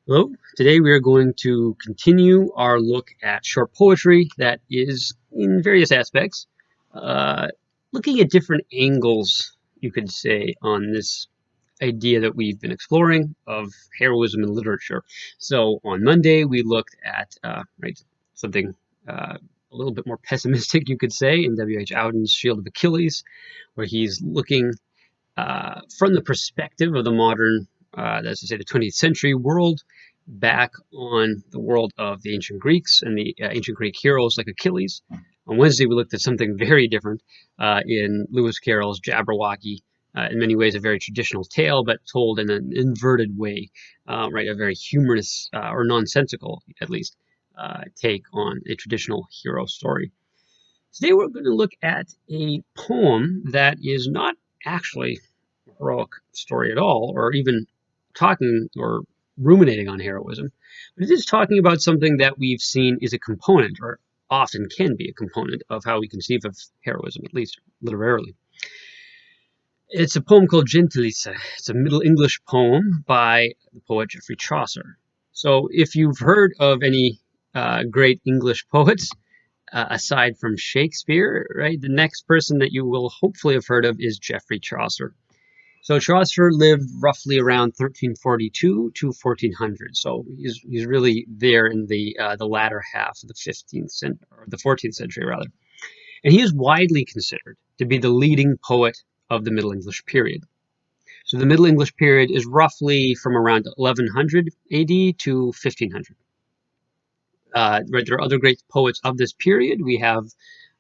Hello, today we are going to continue our look at short poetry that is in various aspects, uh, looking at different angles, you could say, on this idea that we've been exploring of heroism in literature. So on Monday, we looked at something a little bit more pessimistic, you could say, in W.H. Audin's Shield of Achilles, where he's looking from the perspective of the modern, that's to say, the 20th century world, back on the world of the ancient Greeks and the ancient Greek heroes like Achilles. On Wednesday, we looked at something very different in Lewis Carroll's Jabberwocky. In many ways, a very traditional tale, but told in an inverted way, right? A very humorous or nonsensical, at least, take on a traditional hero story. Today, we're going to look at a poem that is not actually heroic story at all, or even talking or ruminating on heroism, but it is talking about something that we've seen is a component, or often can be a component, of how we conceive of heroism, at least literarily. It's a poem called Gentilesse. It's a Middle English poem by the poet Geoffrey Chaucer. So if you've heard of any great English poets, aside from Shakespeare, right, the next person that you will hopefully have heard of is Geoffrey Chaucer. So Chaucer lived roughly around 1342 to 1400. So he's really there in the latter half of the 15th century, or the 14th century rather. And he is widely considered to be the leading poet of the Middle English period. So the Middle English period is roughly from around 1100 AD to 1500. Right, there are other great poets of this period. We have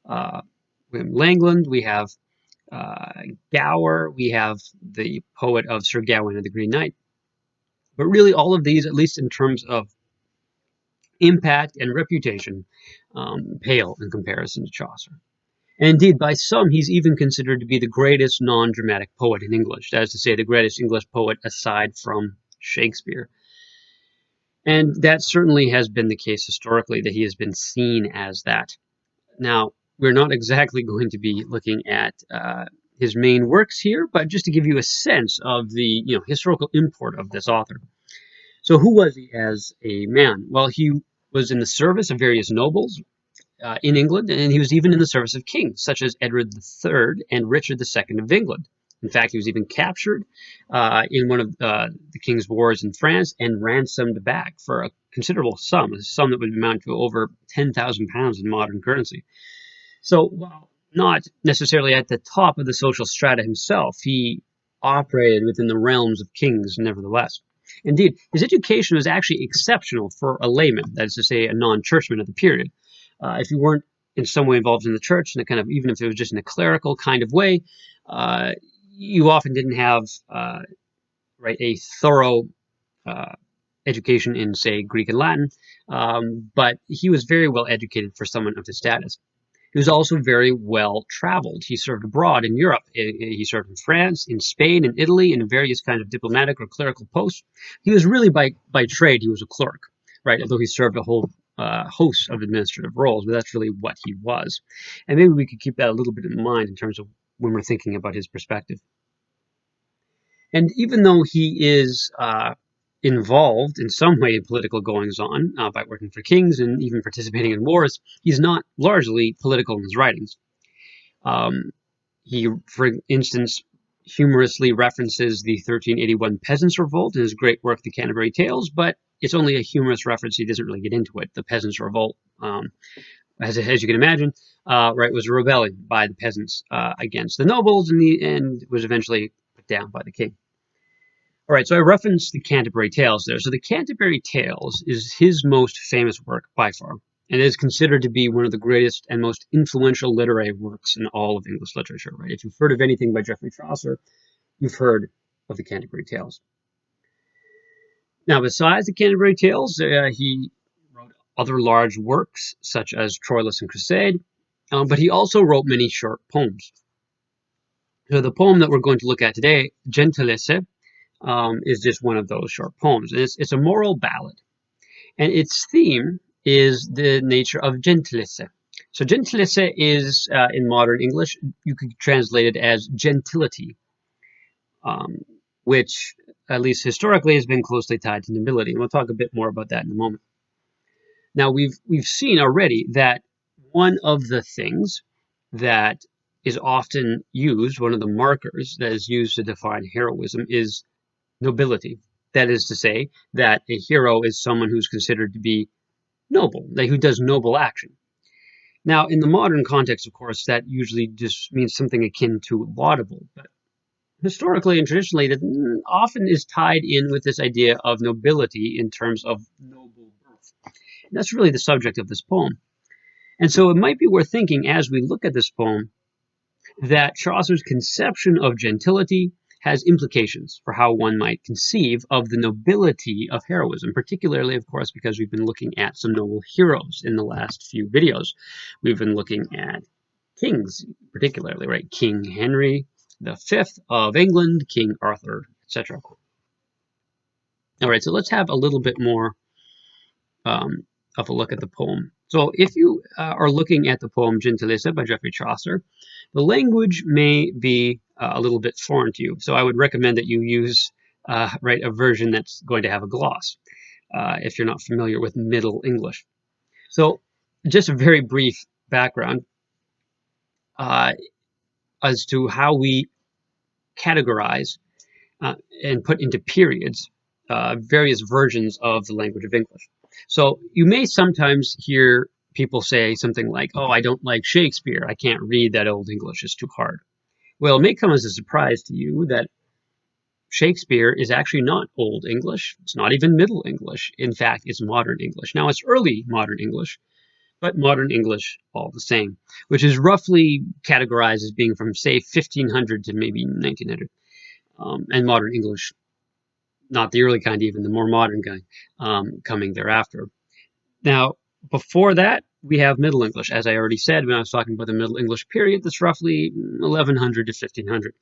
William Langland, we have uh, Gower, we have the poet of Sir Gawain and the Green Knight. But really, all of these, at least in terms of impact and reputation, pale in comparison to Chaucer. And indeed, by some, he's even considered to be the greatest non-dramatic poet in English. That is to say, the greatest English poet aside from Shakespeare. And that certainly has been the case historically, that he has been seen as that. Now, we're not exactly going to be looking at his main works here, but just to give you a sense of the historical import of this author. So, who was he as a man? Well, he was in the service of various nobles in England, and he was even in the service of kings such as Edward III and Richard II of England. In fact, he was even captured in one of the king's wars in France and ransomed back for a considerable sum, a sum that would amount to over £10,000 in modern currency. So, while not necessarily at the top of the social strata himself, he operated within the realms of kings nevertheless. Indeed, his education was actually exceptional for a layman, that is to say, a non-churchman of the period. If you weren't in some way involved in the church, in a kind of, even if it was just in a clerical kind of way, uh, you often didn't have a thorough uh, education in, say, Greek and Latin, but he was very well educated for someone of his status. He was also very well traveled. He served abroad in Europe. He served in France, in Spain, in Italy, in various kinds of diplomatic or clerical posts. He was really, by trade, he was a clerk, right? Although he served a whole host of administrative roles, but that's really what he was. And maybe we could keep that a little bit in mind in terms of when we're thinking about his perspective. And even though he is involved in some way in political goings on by working for kings and even participating in wars, he's not largely political in his writings. Um, he, for instance, humorously references the 1381 Peasants' Revolt in his great work, The Canterbury Tales, but it's only a humorous reference. He doesn't really get into it. The Peasants' Revolt, as you can imagine, was a rebellion by the peasants against the nobles, and was eventually put down by the king. All right, so I referenced the Canterbury Tales there. So the Canterbury Tales is his most famous work by far, and is considered to be one of the greatest and most influential literary works in all of English literature. Right? If you've heard of anything by Geoffrey Chaucer, you've heard of the Canterbury Tales. Now, besides the Canterbury Tales, he wrote other large works such as Troilus and Cresside, but he also wrote many short poems. So the poem that we're going to look at today, Gentilesse, is just one of those short poems. And it's a moral ballad, and its theme is the nature of gentilesse. So gentilesse is, in modern English, you could translate it as gentility, um, which at least historically, has been closely tied to nobility. And we'll talk a bit more about that in a moment. Now, we've seen already that one of the things that is often used, one of the markers that is used to define heroism, is nobility. That is to say that a hero is someone who's considered to be noble, like who does noble action. Now, in the modern context, of course, that usually just means something akin to laudable. But historically and traditionally, that often is tied in with this idea of nobility in terms of noble birth. And that's really the subject of this poem. And so it might be worth thinking as we look at this poem that Chaucer's conception of gentility has implications for how one might conceive of the nobility of heroism, particularly, of course, because we've been looking at some noble heroes in the last few videos. We've been looking at kings, particularly, right? King Henry V of England, King Arthur, etc. All right, so let's have a little bit more of a look at the poem. So if you are looking at the poem Gentilesse by Geoffrey Chaucer, the language may be a little bit foreign to you. So I would recommend that you use a version that's going to have a gloss if you're not familiar with Middle English. So just a very brief background as to how we categorize and put into periods various versions of the language of English. So you may sometimes hear people say something like, oh, I don't like Shakespeare. I can't read that old English. It's too hard. Well, it may come as a surprise to you that Shakespeare is actually not Old English. It's not even Middle English. In fact, it's Modern English. Now, it's early Modern English, but Modern English all the same, which is roughly categorized as being from, say, 1500 to maybe 1900. And Modern English, not the early kind even, the more modern kind, coming thereafter. Now, before that, we have Middle English. As I already said when I was talking about the Middle English period, that's roughly 1100 to 1500.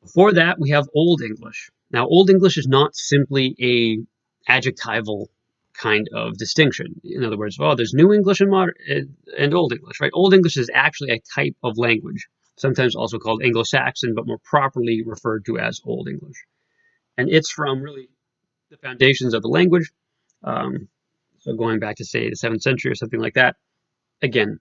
Before that, we have Old English. Now, Old English is not simply a adjectival kind of distinction. In other words, oh, there's New English and Old English, right? Old English is actually a type of language, sometimes also called Anglo-Saxon, but more properly referred to as Old English. And it's from really the foundations of the language. So going back to, say, the 7th century or something like that. Again,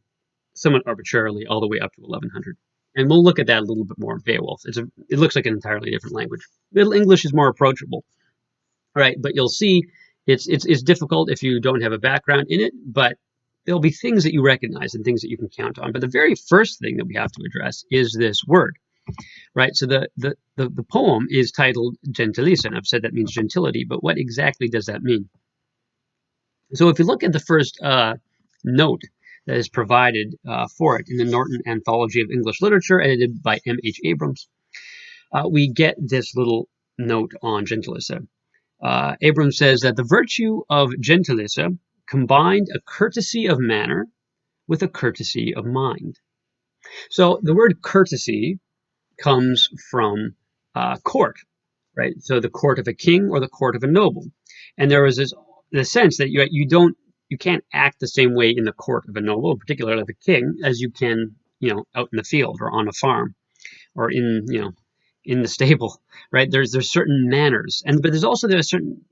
somewhat arbitrarily, all the way up to 1100. And we'll look at that a little bit more in Beowulf. It looks like an entirely different language. Middle English is more approachable, right? But you'll see it's difficult if you don't have a background in it, but there'll be things that you recognize and things that you can count on. But the very first thing that we have to address is this word, right? So the poem is titled Gentilesse, and I've said that means gentility, but what exactly does that mean? So if you look at the first note that is provided for it in the Norton Anthology of English Literature, edited by M.H. Abrams, we get this little note on gentilesse. Abrams says that the virtue of gentilesse combined a courtesy of manner with a courtesy of mind. So the word courtesy comes from court, right? So the court of a king or the court of a noble. And there is the sense that you can't act the same way in the court of a noble, particularly of a king, as you can, out in the field or on a farm or in the stable, right? There's certain manners, but there's also a certain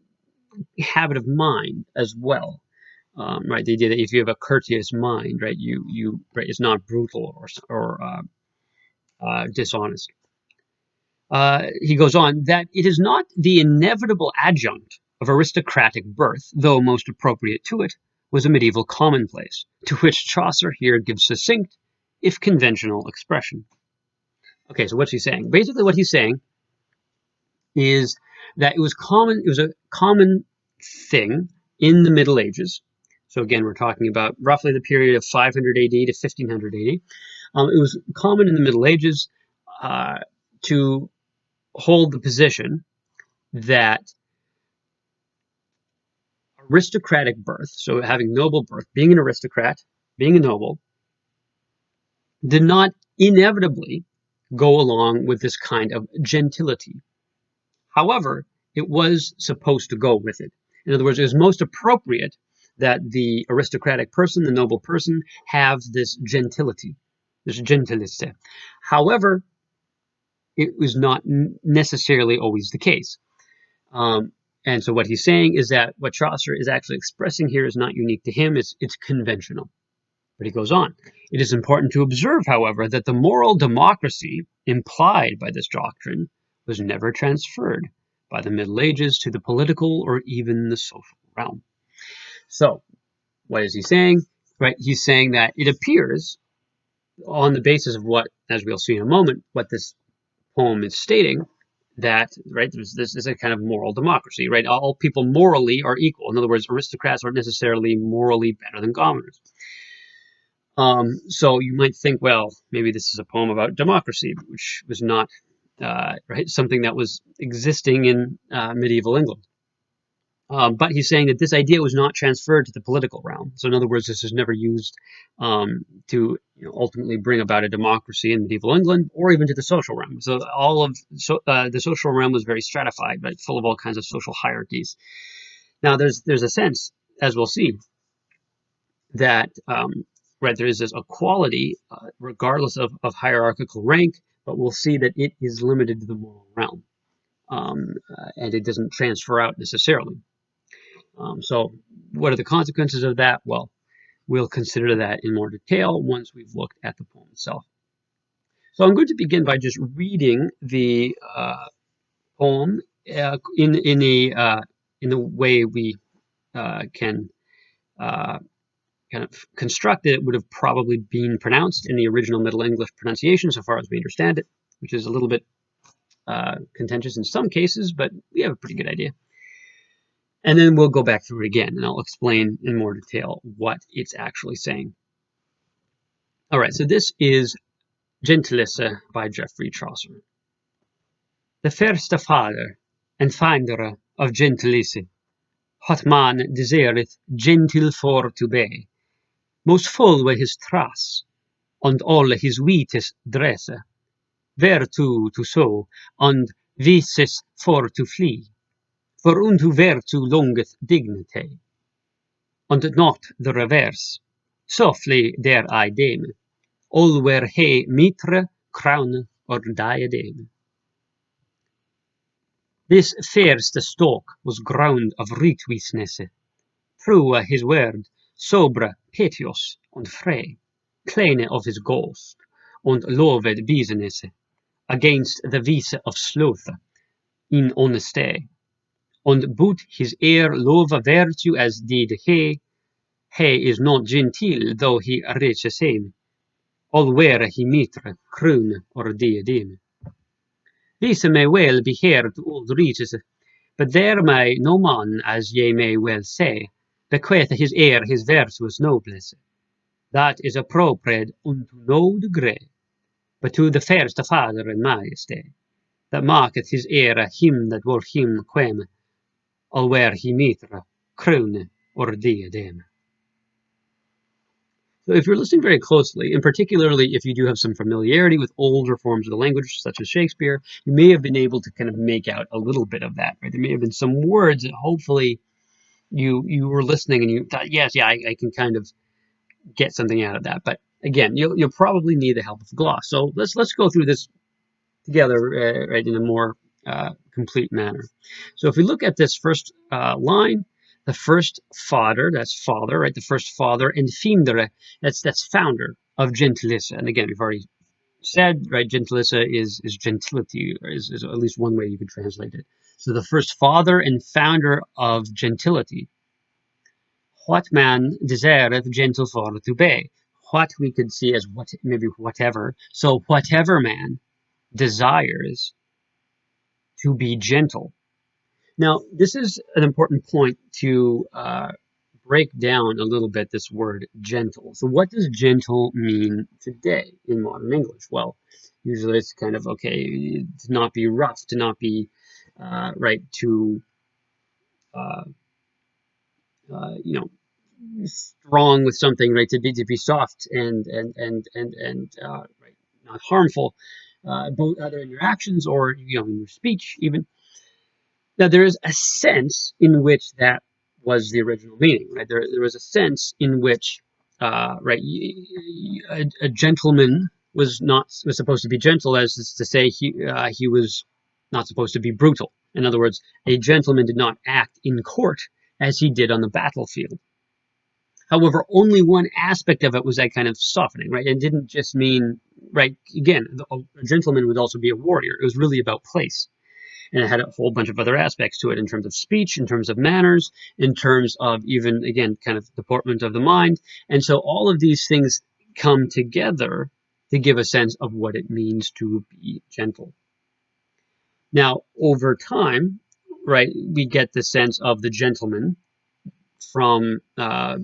habit of mind as well, right? The idea that if you have a courteous mind, right, right, it's not brutal or dishonest. He goes on that it is not the inevitable adjunct of aristocratic birth, though most appropriate to it, was a medieval commonplace, to which Chaucer here gives succinct, if conventional, expression. Okay, so what's he saying? Basically, what he's saying is that it was a common thing in the Middle Ages. So again, we're talking about roughly the period of 500 AD to 1500 AD. It was common in the Middle Ages to hold the position that aristocratic birth, so having noble birth, being an aristocrat, being a noble, did not inevitably go along with this kind of gentility. However, it was supposed to go with it. In other words, it was most appropriate that the aristocratic person, the noble person, have this gentility, this gentilesse. However, it was not necessarily always the case. And so what he's saying is that what Chaucer is actually expressing here is not unique to him, it's conventional. But he goes on. It is important to observe, however, that the moral democracy implied by this doctrine was never transferred by the Middle Ages to the political or even the social realm. So, what is he saying? Right, he's saying that it appears, on the basis of what, as we'll see in a moment, what this poem is stating, that right this is a kind of moral democracy, right? All people morally are equal. In other words, aristocrats aren't necessarily morally better than commoners. So you might think, well, maybe this is a poem about democracy, which was not right something that was existing in medieval England. But he's saying that this idea was not transferred to the political realm. So in other words, this was never used to ultimately bring about a democracy in medieval England, or even to the social realm. So all of the social realm was very stratified, right, full of all kinds of social hierarchies. Now there's a sense, as we'll see, that right, there is this equality regardless of hierarchical rank, but we'll see that it is limited to the moral realm, and it doesn't transfer out necessarily. So what are the consequences of that? Well, we'll consider that in more detail once we've looked at the poem itself. So I'm going to begin by just reading the poem in the way we can kind of construct it. It would have probably been pronounced in the original Middle English pronunciation, so far as we understand it, which is a little bit contentious in some cases, but we have a pretty good idea. And then we'll go back through it again, and I'll explain in more detail what it's actually saying. All right, so this is Gentilesse by Geoffrey Chaucer. The first father and finder of gentilesse, what man desireth gentil for to be, most full were his trass, and all his wheates dresse, vertu to sow, and vices for to flee, for unto vertu longeth dignity, and not the reverse. Softly there I dame, all were he mitre, crown, or diadem. This first stalk was ground of righteousness, true his word, sober, piteous, and free, clean of his ghost, and loved business, against the vice of sloth, in honesty, and but his heir love virtue as did he is not genteel, though he riches him, all wear he mitre, crown, or diadem. This may well be heard to old riches, but there may no man, as ye may well say, bequeath his heir his virtuous noblesse. That is appropriate unto no degree, but to the first father and majesty, that marketh his heir him that were him quem, all wear he mitre, crown, or diadem. So if you're listening very closely, and particularly if you do have some familiarity with older forms of the language, such as Shakespeare, you may have been able to kind of make out a little bit of that, right? There may have been some words that hopefully you were listening and you thought, yes, yeah, I can kind of get something out of that. But again, you'll probably need the help of gloss. So let's go through this together, right, in a more complete manner. So if we look at this first line, the first father, that's father, right? The first father, and findere, that's founder of gentilesse. And again, we've already said, right, gentilesse is gentility, or is at least one way you could translate it. So the first father and founder of gentility. What man desireth gentle for to be? What we could see as what, maybe whatever. So whatever man desires to be gentle. Now, this is an important point to break down a little bit, this word gentle. So what does gentle mean today in modern English? Well, usually it's kind of, okay, to not be rough, to not be, right, to, you know, strong with something, right, to be soft and right, not harmful, both either in your actions or, in your speech even. Now, there is a sense in which that was the original meaning, right? There was a sense in which, right, a gentleman was supposed to be gentle, as is to say he was not supposed to be brutal. In other words, a gentleman did not act in court as he did on the battlefield. However, only one aspect of it was that kind of softening, right? It didn't just mean, right, again, a gentleman would also be a warrior. It was really about place. And it had a whole bunch of other aspects to it in terms of speech, in terms of manners, in terms of even, again, kind of deportment of the mind. And so all of these things come together to give a sense of what it means to be gentle. Now, over time, right, we get the sense of the gentleman from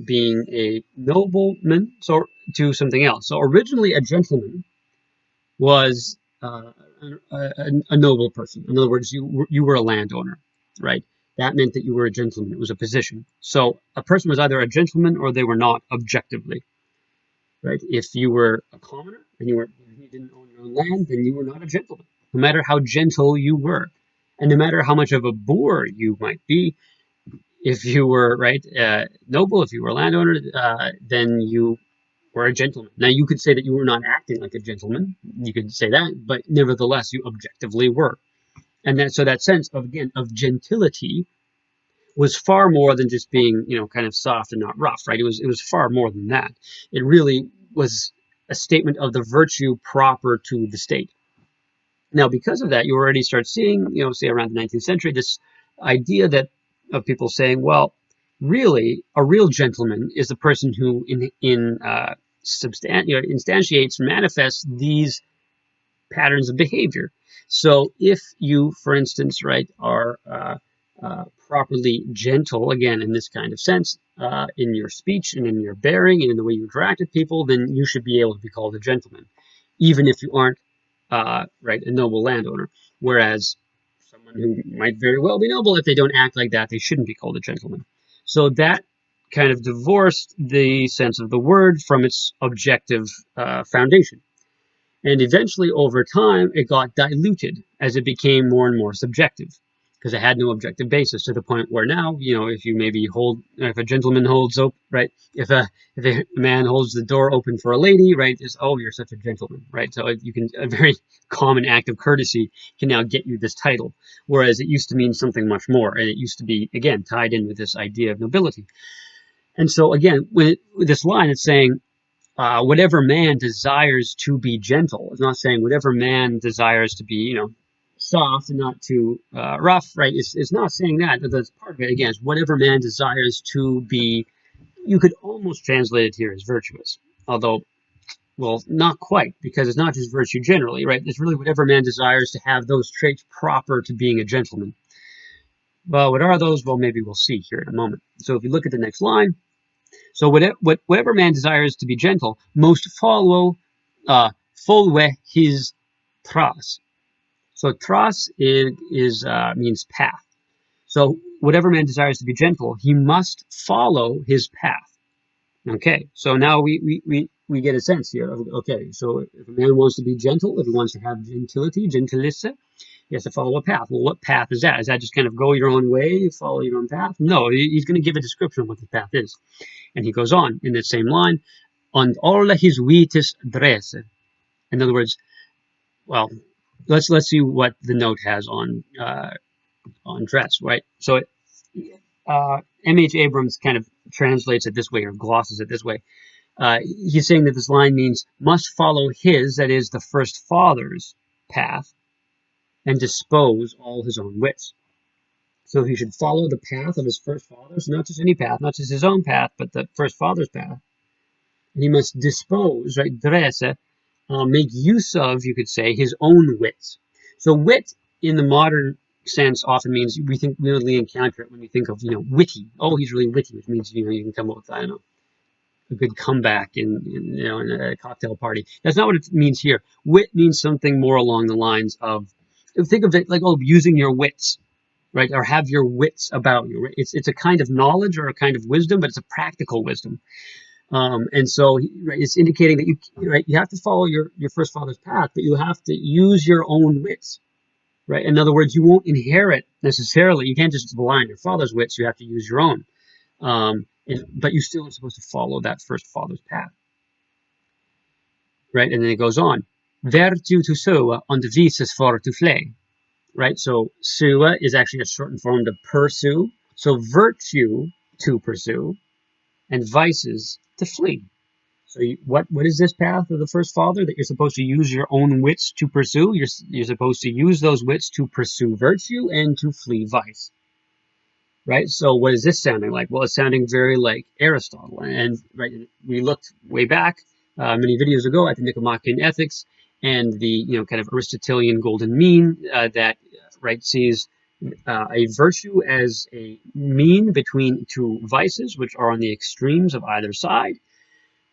being a nobleman to something else. So originally, a gentleman was a noble person. In other words, you were a landowner, right? That meant that you were a gentleman. It was a position. So a person was either a gentleman or they were not objectively, right? If you were a commoner and you didn't own your own land, then you were not a gentleman, no matter how gentle you were, and no matter how much of a boor you might be. If you were noble, if you were a landowner, then you were a gentleman. Now you could say that you were not acting like a gentleman. You could say that, but nevertheless, you objectively were. And so that sense of again of gentility was far more than just being kind of soft and not rough, right? It was far more than that. It really was a statement of the virtue proper to the state. Now, because of that, you already start seeing, say around the 19th century, this idea that of people saying, well, really, a real gentleman is the person who instantiates, manifests these patterns of behavior. So if you, for instance, right, are properly gentle, again, in this kind of sense, in your speech and in your bearing and in the way you interact with people, then you should be able to be called a gentleman, even if you aren't a noble landowner. Whereas someone who might very well be noble, if they don't act like that, they shouldn't be called a gentleman. So that kind of divorced the sense of the word from its objective foundation. And eventually, over time, it got diluted as it became more and more subjective because it had no objective basis to the point where now, if a gentleman holds open, right, if a man holds the door open for a lady, right, you're such a gentleman, right? So a very common act of courtesy can now get you this title, whereas it used to mean something much more, and it used to be, again, tied in with this idea of nobility. And so, again, with this line, it's saying, whatever man desires to be gentle. It's not saying whatever man desires to be, soft and not too rough, right? It's not saying that. That's part of it. Again, it's whatever man desires to be. You could almost translate it here as virtuous, although, well, not quite, because it's not just virtue generally, right? It's really whatever man desires to have those traits proper to being a gentleman. Well, what are those? Well, maybe we'll see here in a moment. So if you look at the next line, so whatever man desires to be gentle, most follow his tras. So tras means path. So whatever man desires to be gentle, he must follow his path. Okay, so now we get a sense here of, okay, so if a man wants to be gentle, if he wants to have gentility, gentilesse, he has to follow a path. Well, what path is that? Is that just kind of go your own way, follow your own path? No, he's going to give a description of what the path is. And he goes on in that same line, on all his wits dresse. In other words, well, let's see what the note has on dress, right? So M.H. Abrams kind of translates it this way or glosses it this way. He's saying that this line means must follow his, that is, the first father's path, and dispose all his own wits. So he should follow the path of his first fathers, not just any path, not just his own path, but the first father's path. And he must dispose, right, dresse, make use of, you could say, his own wits. So wit in the modern sense often means we really encounter it when we think of, witty. Oh, he's really witty, which means, you can come up with, I don't know, a good comeback in a cocktail party. That's not what it means here. Wit means something more along the lines of, think of it like, using your wits, right? Or have your wits about you. Right? It's a kind of knowledge or a kind of wisdom, but it's a practical wisdom. And so it's indicating that you have to follow your first father's path, but you have to use your own wits, right? In other words, you won't inherit necessarily. You can't just rely on your father's wits. You have to use your own. But you still are supposed to follow that first father's path. right? And then it goes on. Vertu to sua und vices for to flay, right? So sua is actually a shortened form to pursue. So virtue to pursue and vices to flee. So what is this path of the first father? That you're supposed to use your own wits to pursue. You're supposed to use those wits to pursue virtue and to flee vice, right? So what is this sounding like? Well, it's sounding very like Aristotle. And right, we looked way back many videos ago at the Nicomachean Ethics and the kind of Aristotelian golden mean that right sees a virtue as a mean between two vices, which are on the extremes of either side,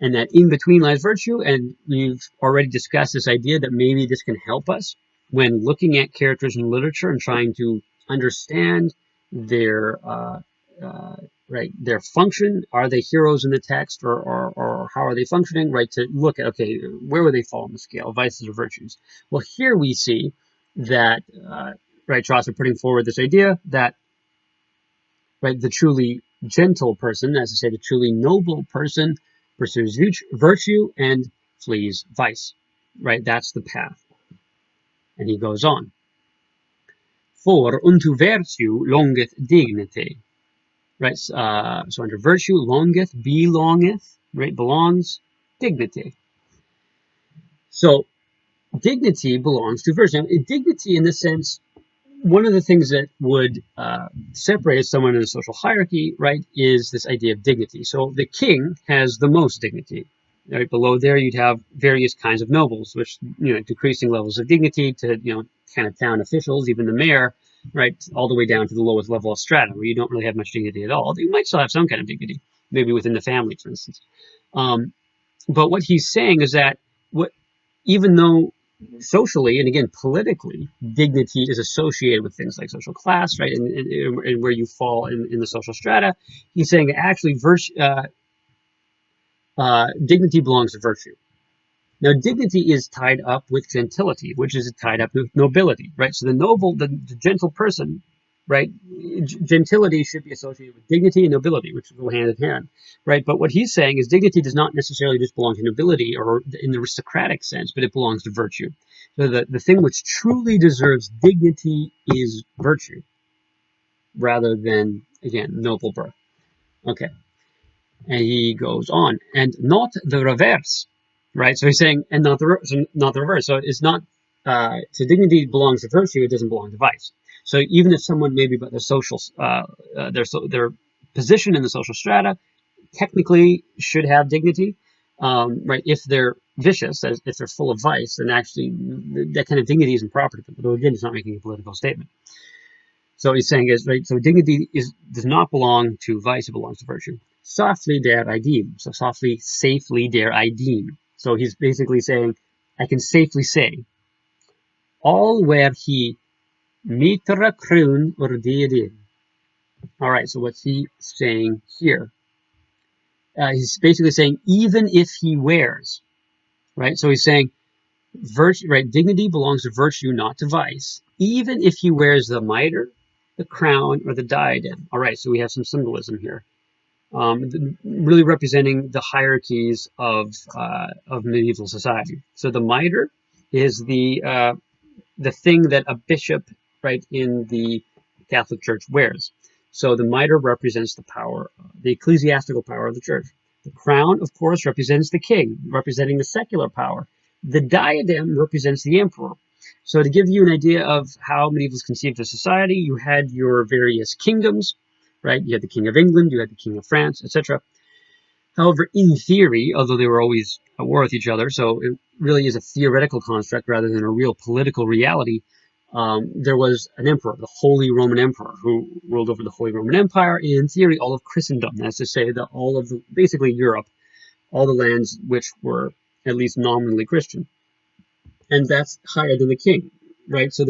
and that in between lies virtue. And we've already discussed this idea that maybe this can help us when looking at characters in literature and trying to understand their right, their function. Are they heroes in the text, or how are they functioning? Right, to look at, okay, where would they fall on the scale, vices or virtues? Well, here we see that right, Chaucer putting forward this idea that right, the truly gentle person, as I say, the truly noble person, pursues virtue and flees vice. Right, that's the path. And he goes on. For unto virtue longeth dignity. Right, so under virtue, longeth, belongeth, right, belongs, dignity. So dignity belongs to virtue. Now, dignity in this sense, one of the things that would separate someone in a social hierarchy, right, is this idea of dignity. So the king has the most dignity. Right below there, you'd have various kinds of nobles, which decreasing levels of dignity to kind of town officials, even the mayor, right, all the way down to the lowest level of strata, where you don't really have much dignity at all. You might still have some kind of dignity, maybe within the family, for instance. But what he's saying is that even though socially and again politically, dignity is associated with things like social class, right, and where you fall in the social strata, he's saying that actually dignity belongs to virtue. Now, dignity is tied up with gentility, which is tied up with nobility, right? So the noble, the gentle person, right? Gentility should be associated with dignity and nobility, which go hand in hand, right? But what he's saying is dignity does not necessarily just belong to nobility or in the aristocratic sense, but it belongs to virtue. So the thing which truly deserves dignity is virtue, rather than, again, noble birth. Okay. And he goes on, and not the reverse, right? So he's saying, and not the reverse. So it's not. So dignity belongs to virtue; it doesn't belong to vice. So even if someone maybe, but their social, their position in the social strata, technically should have dignity, right? If they're vicious, if they're full of vice, then actually that kind of dignity isn't proper to them. Though again, it's not making a political statement. So he's saying is right. So dignity does not belong to vice; it belongs to virtue. Softly der I deem. So softly, safely der I deem. So he's basically saying, I can safely say, all where he mitra kroon or diadem. All right. So what's he saying here? He's basically saying, even if he wears, right? So he's saying, virtue, right? Dignity belongs to virtue, not to vice. Even if he wears the mitre, the crown, or the diadem. All right. So we have some symbolism here. Really representing the hierarchies of medieval society. So the mitre is the thing that a bishop, right, in the Catholic Church wears. So the mitre represents the power, the ecclesiastical power of the church. The crown, of course, represents the king, representing the secular power. The diadem represents the emperor. So to give you an idea of how medievals conceived of society, you had your various kingdoms, right? You had the King of England, you had the King of France, etc. However, in theory, although they were always at war with each other, so it really is a theoretical construct rather than a real political reality, there was an emperor, the Holy Roman Emperor, who ruled over the Holy Roman Empire, and in theory, all of Christendom. That's to say that all of basically Europe, all the lands which were at least nominally Christian. And that's higher than the king, right? So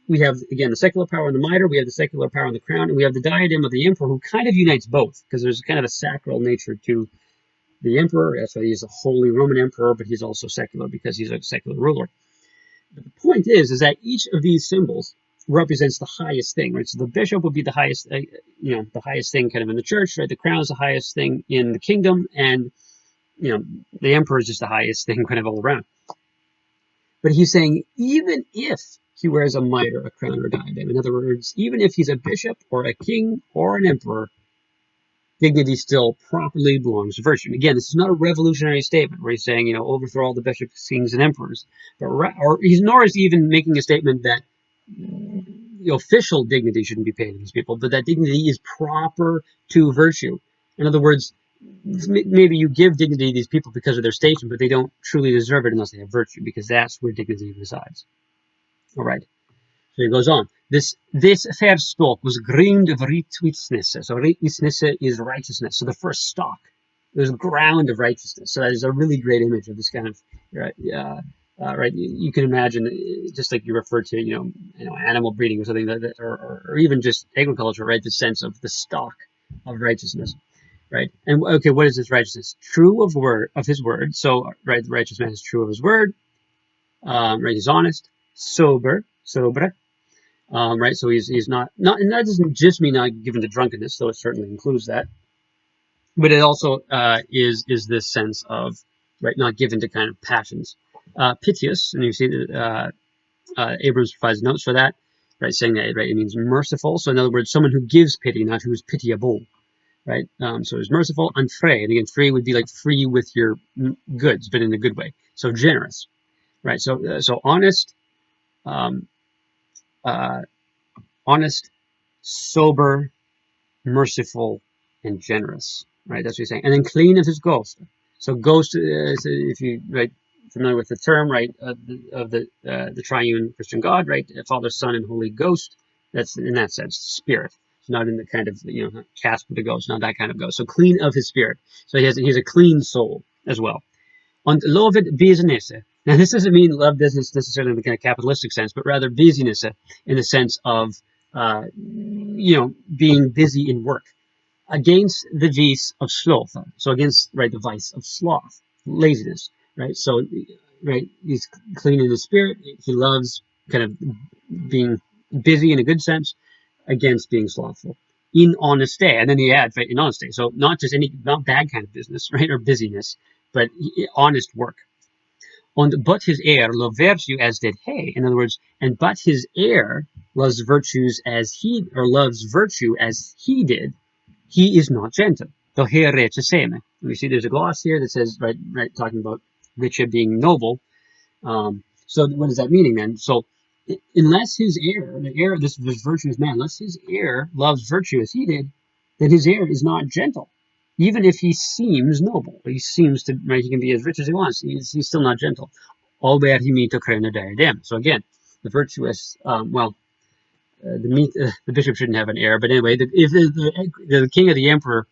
we have, again, the secular power in the mitre, we have the secular power in the crown, and we have the diadem of the emperor, who kind of unites both, because there's kind of a sacral nature to the emperor. That's why he's a Holy Roman Emperor, but he's also secular because he's a secular ruler. But the point is that each of these symbols represents the highest thing, right? So the bishop would be the highest, the highest thing kind of in the church, right? The crown is the highest thing in the kingdom, and the emperor is just the highest thing kind of all around. But he's saying even if he wears a mitre, a crown, or a diadem, in other words, even if he's a bishop or a king or an emperor, dignity still properly belongs to virtue. And again, this is not a revolutionary statement where he's saying, overthrow all the bishops, kings, and emperors, nor is he even making a statement that official dignity shouldn't be paid to these people, but that dignity is proper to virtue. In other words, maybe you give dignity to these people because of their station, but they don't truly deserve it unless they have virtue, because that's where dignity resides. All right. So he goes on. This verstock was ground of righteousness. So righteousness is righteousness. So the first stock, it was ground of righteousness. So that is a really great image of this kind of right. You can imagine, just like you referred to, animal breeding or something like that, or even just agriculture, right? The sense of the stock of righteousness, right? And okay, what is this righteousness? True of his word. So right, the righteous man is true of his word. Right, he's honest, sobre. Right, so he's not, and that doesn't just mean not given to drunkenness, though it certainly includes that. But it also is this sense of right, not given to kind of passions. Piteous, and you see that Abrams provides notes for that, right, saying that right, it means merciful. So in other words, someone who gives pity, not who is pitiable, right? So it's merciful. And free, and again, free would be like free with your goods, but in a good way. So generous, right? So honest. Honest, sober, merciful, and generous. Right, that's what he's saying. And then clean of his ghost. So ghost, if you familiar with the term, right, of the triune Christian God, right, Father, Son, and Holy Ghost. That's in that sense, spirit. It's not in the kind of cast with the ghost, not that kind of ghost. So clean of his spirit. So he has a clean soul as well. Und lovet business. Now, this doesn't mean love business necessarily in the kind of capitalistic sense, but rather busyness in the sense of, being busy in work. Against the vice of sloth. So against, right, the vice of sloth, laziness, right? So, right, he's clean in his spirit. He loves kind of being busy in a good sense against being slothful. In honesty, and then he adds, right, in honesty. So not bad kind of business, right, or busyness, but honest work. Und but his heir loved virtue as did he. In other words, and but his heir loves virtues as he, or loves virtue as he did. He is not gentle. Though here same. We see there's a gloss here that says, right, talking about Richa being noble. So what is that meaning then? So unless his heir, this virtuous man, unless his heir loves virtue as he did, then his heir is not gentle. Even if he seems noble, he seems to, right, he can be as rich as he wants, he's still not gentle. All where he meet to crown a diadem. So again, the virtuous, the bishop shouldn't have an heir, but anyway, if the king or the emperor,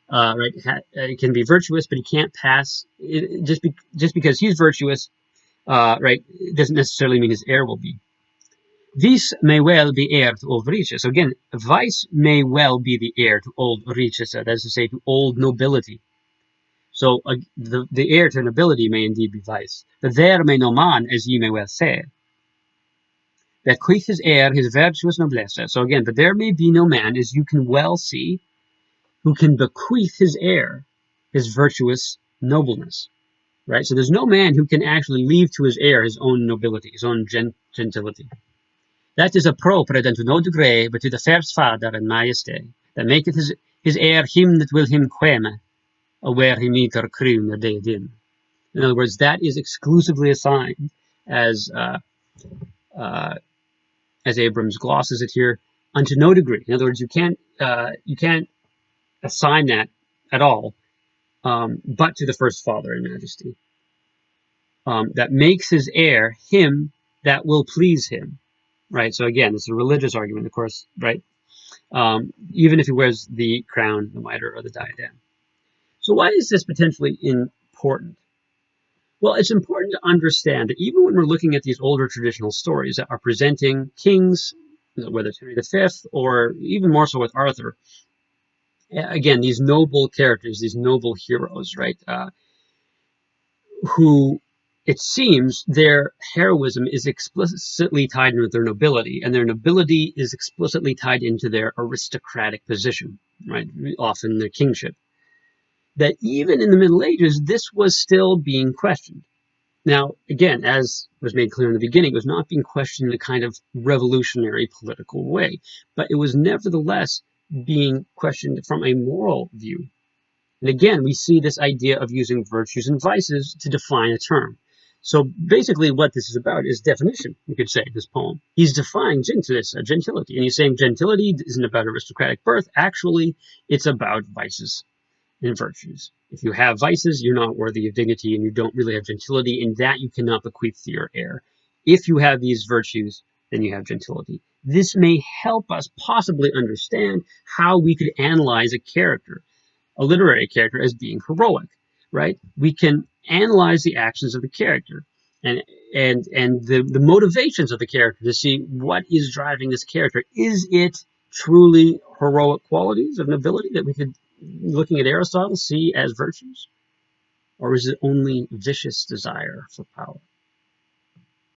can be virtuous, but he can't pass it, just because he's virtuous, right, it doesn't necessarily mean his heir will be. Vice may well be heir to old riches. So again, vice may well be the heir to old riches, that is to say, to old nobility. So the heir to nobility may indeed be vice. But there may no man, as ye may well say, that quith his heir his virtuous noblesse. So again, but there may be no man, as you can well see, who can bequeath his heir his virtuous nobleness. Right? So there's no man who can actually leave to his heir his own nobility, his own gentility. That is appropriate unto no degree, but to the first father and majesty, that maketh his heir him that will him queme, where he meter crown diadem. In other words, that is exclusively assigned as Abrams glosses it here, unto no degree. In other words, you can't assign that at all, but to the first father in majesty. That makes his heir him that will please him. Right. So again, it's a religious argument, of course. Right. Even if he wears the crown, the mitre, or the diadem. So why is this potentially important? Well, it's important to understand that even when we're looking at these older traditional stories that are presenting kings, whether it's Henry V or even more so with Arthur, again, these noble characters, these noble heroes, right, who it seems their heroism is explicitly tied into their nobility, and their nobility is explicitly tied into their aristocratic position, right, often their kingship. that even in the Middle Ages, this was still being questioned. Now, again, as was made clear in the beginning, it was not being questioned in a kind of revolutionary political way, but it was nevertheless being questioned from a moral view. And again, we see this idea of using virtues and vices to define a term. So basically what this is about is definition, you could say, this poem. He's defying gentilesse, gentility, and he's saying gentility isn't about aristocratic birth. Actually, it's about vices and virtues. If you have vices, you're not worthy of dignity, and you don't really have gentility, and that you cannot bequeath to your heir. If you have these virtues, then you have gentility. This may help us possibly understand how we could analyze a character, a literary character, as being heroic, right? We can analyze the actions of the character and the motivations of the character to see what is driving this character. Is it truly heroic qualities of nobility that we could, looking at Aristotle, see as virtues? Or is it only vicious desire for power?